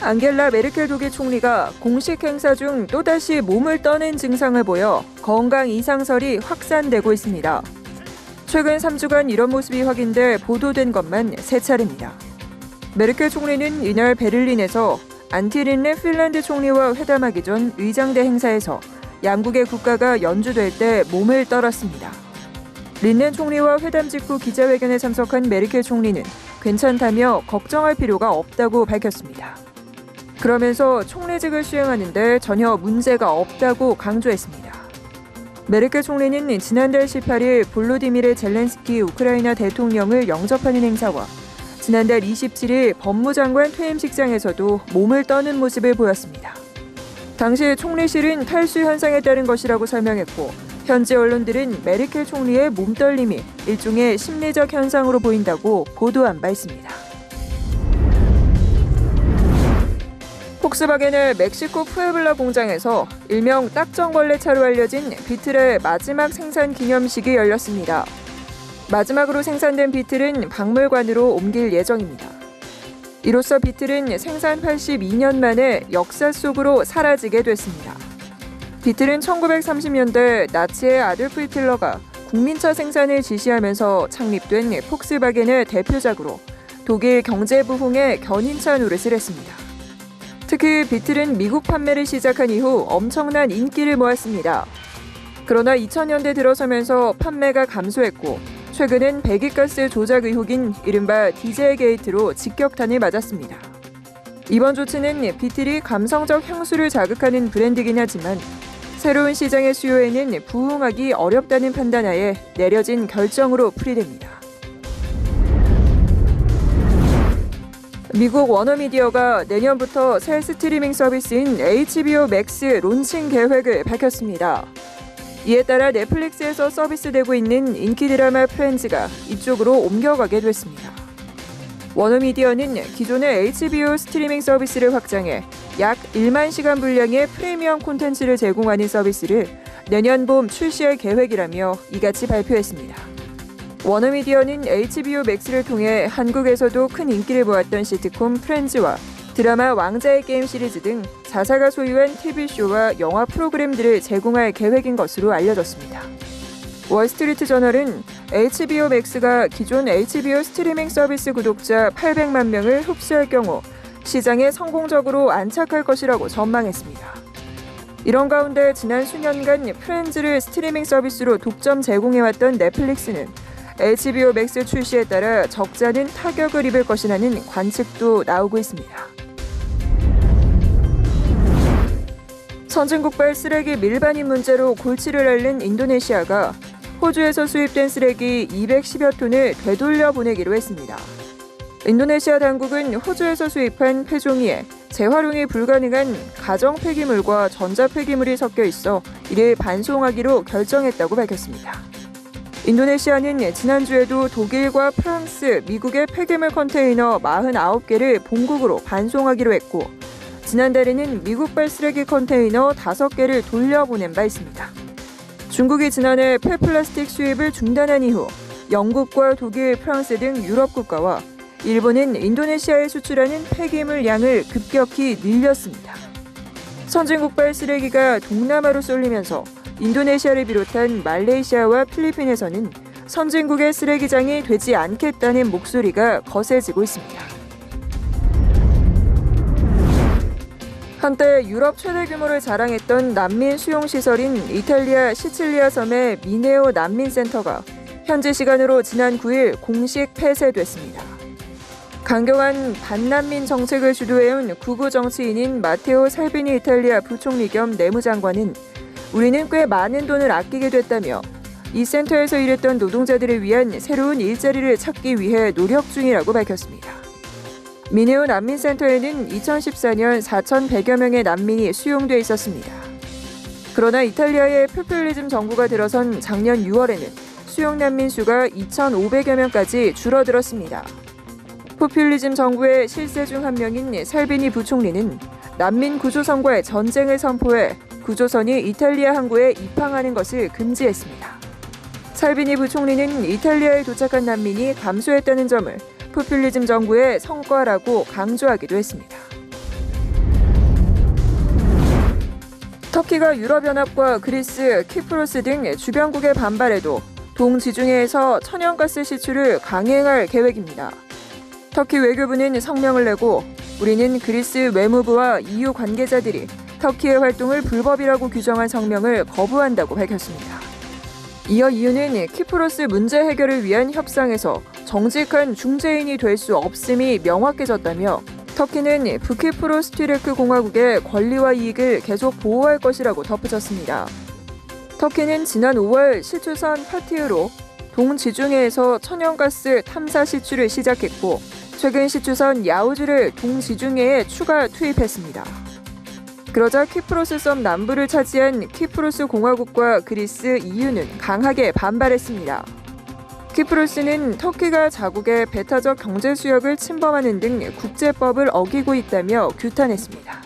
앙겔라 메르켈 독일 총리가 공식 행사 중 또다시 몸을 떠는 증상을 보여 건강 이상설이 확산되고 있습니다. 최근 3주간 이런 모습이 확인돼 보도된 것만 3차례입니다. 메르켈 총리는 이날 베를린에서 안티린네 핀란드 총리와 회담하기 전 의장대 행사에서 양국의 국가가 연주될 때 몸을 떨었습니다. 린넨 총리와 회담 직후 기자회견에 참석한 메르켈 총리는 괜찮다며 걱정할 필요가 없다고 밝혔습니다. 그러면서 총리직을 수행하는데 전혀 문제가 없다고 강조했습니다. 메르켈 총리는 지난달 18일 볼로디미르 젤렌스키 우크라이나 대통령을 영접하는 행사와 지난달 27일 법무장관 퇴임식장에서도 몸을 떠는 모습을 보였습니다. 당시 총리실은 탈수 현상에 따른 것이라고 설명했고 현지 언론들은 메르켈 총리의 몸떨림이 일종의 심리적 현상으로 보인다고 보도한 바 있습니다. 폭스바겐의 멕시코 푸에블라 공장에서 일명 딱정벌레 차로 알려진 비틀의 마지막 생산 기념식이 열렸습니다. 마지막으로 생산된 비틀은 박물관으로 옮길 예정입니다. 이로써 비틀은 생산 82년 만에 역사 속으로 사라지게 됐습니다. 비틀은 1930년대 나치의 아돌프 히틀러가 국민차 생산을 지시하면서 창립된 폭스바겐의 대표작으로 독일 경제 부흥에 견인차 노릇을 했습니다. 특히 비틀은 미국 판매를 시작한 이후 엄청난 인기를 모았습니다. 그러나 2000년대 들어서면서 판매가 감소했고 최근엔 배기가스 조작 의혹인 이른바 디젤 게이트로 직격탄을 맞았습니다. 이번 조치는 비틀이 감성적 향수를 자극하는 브랜드이긴 하지만 새로운 시장의 수요에는 부응하기 어렵다는 판단하에 내려진 결정으로 풀이됩니다. 미국 워너미디어가 내년부터 새 스트리밍 서비스인 HBO 맥스 론칭 계획을 밝혔습니다. 이에 따라 넷플릭스에서 서비스되고 있는 인기 드라마 프렌즈가 이쪽으로 옮겨가게 됐습니다. 워너미디어는 기존의 HBO 스트리밍 서비스를 확장해 약 1만 시간 분량의 프리미엄 콘텐츠를 제공하는 서비스를 내년 봄 출시할 계획이라며 이같이 발표했습니다. 워너미디어는 HBO 맥스를 통해 한국에서도 큰 인기를 모았던 시트콤 프렌즈와 드라마 왕자의 게임 시리즈 등 자사가 소유한 TV쇼와 영화 프로그램들을 제공할 계획인 것으로 알려졌습니다. 월스트리트 저널은 HBO 맥스가 기존 HBO 스트리밍 서비스 구독자 800만 명을 흡수할 경우 시장에 성공적으로 안착할 것이라고 전망했습니다. 이런 가운데 지난 수년간 프렌즈를 스트리밍 서비스로 독점 제공해왔던 넷플릭스는 HBO 맥스 출시에 따라 적잖은 타격을 입을 것이라는 관측도 나오고 있습니다. 선진국발 쓰레기 밀반입 문제로 골치를 앓는 인도네시아가 호주에서 수입된 쓰레기 210여 톤을 되돌려 보내기로 했습니다. 인도네시아 당국은 호주에서 수입한 폐종이에 재활용이 불가능한 가정 폐기물과 전자 폐기물이 섞여 있어 이를 반송하기로 결정했다고 밝혔습니다. 인도네시아는 지난주에도 독일과 프랑스, 미국의 폐기물 컨테이너 49개를 본국으로 반송하기로 했고 지난달에는 미국발 쓰레기 컨테이너 5개를 돌려보낸 바 있습니다. 중국이 지난해 폐플라스틱 수입을 중단한 이후 영국과 독일, 프랑스 등 유럽 국가와 일본은 인도네시아에 수출하는 폐기물 양을 급격히 늘렸습니다. 선진국발 쓰레기가 동남아로 쏠리면서 인도네시아를 비롯한 말레이시아와 필리핀에서는 선진국의 쓰레기장이 되지 않겠다는 목소리가 거세지고 있습니다. 한때 유럽 최대 규모를 자랑했던 난민 수용시설인 이탈리아 시칠리아 섬의 미네오 난민센터가 현지 시간으로 지난 9일 공식 폐쇄됐습니다. 강경한 반난민 정책을 주도해온 극우 정치인인 마테오 살비니 이탈리아 부총리 겸 내무장관은 우리는 꽤 많은 돈을 아끼게 됐다며 이 센터에서 일했던 노동자들을 위한 새로운 일자리를 찾기 위해 노력 중이라고 밝혔습니다. 미네오 난민센터에는 2014년 4,100여 명의 난민이 수용돼 있었습니다. 그러나 이탈리아의 포퓰리즘 정부가 들어선 작년 6월에는 수용 난민 수가 2,500여 명까지 줄어들었습니다. 포퓰리즘 정부의 실세 중 한 명인 살비니 부총리는 난민 구조선과의 전쟁을 선포해 구조선이 이탈리아 항구에 입항하는 것을 금지했습니다. 살비니 부총리는 이탈리아에 도착한 난민이 감소했다는 점을 포퓰리즘 정부의 성과라고 강조하기도 했습니다. 터키가 유럽연합과 그리스, 키프로스 등 주변국의 반발에도 동지중해에서 천연가스 시출을 강행할 계획입니다. 터키 외교부는 성명을 내고 우리는 그리스 외무부와 EU 관계자들이 터키의 활동을 불법이라고 규정한 성명을 거부한다고 밝혔습니다. 이어 EU는 키프로스 문제 해결을 위한 협상에서 정직한 중재인이 될 수 없음이 명확해졌다며 터키는 부키프로스튀르크 공화국의 권리와 이익을 계속 보호할 것이라고 덧붙였습니다. 터키는 지난 5월 시추선 파티흐로 동지중해에서 천연가스 탐사 시추를 시작했고 최근 시추선 야우즈를 동지중해에 추가 투입했습니다. 그러자 키프로스 섬 남부를 차지한 키프로스 공화국과 그리스, EU는 강하게 반발했습니다. 키프로스는 터키가 자국의 배타적 경제 수역을 침범하는 등 국제법을 어기고 있다며 규탄했습니다.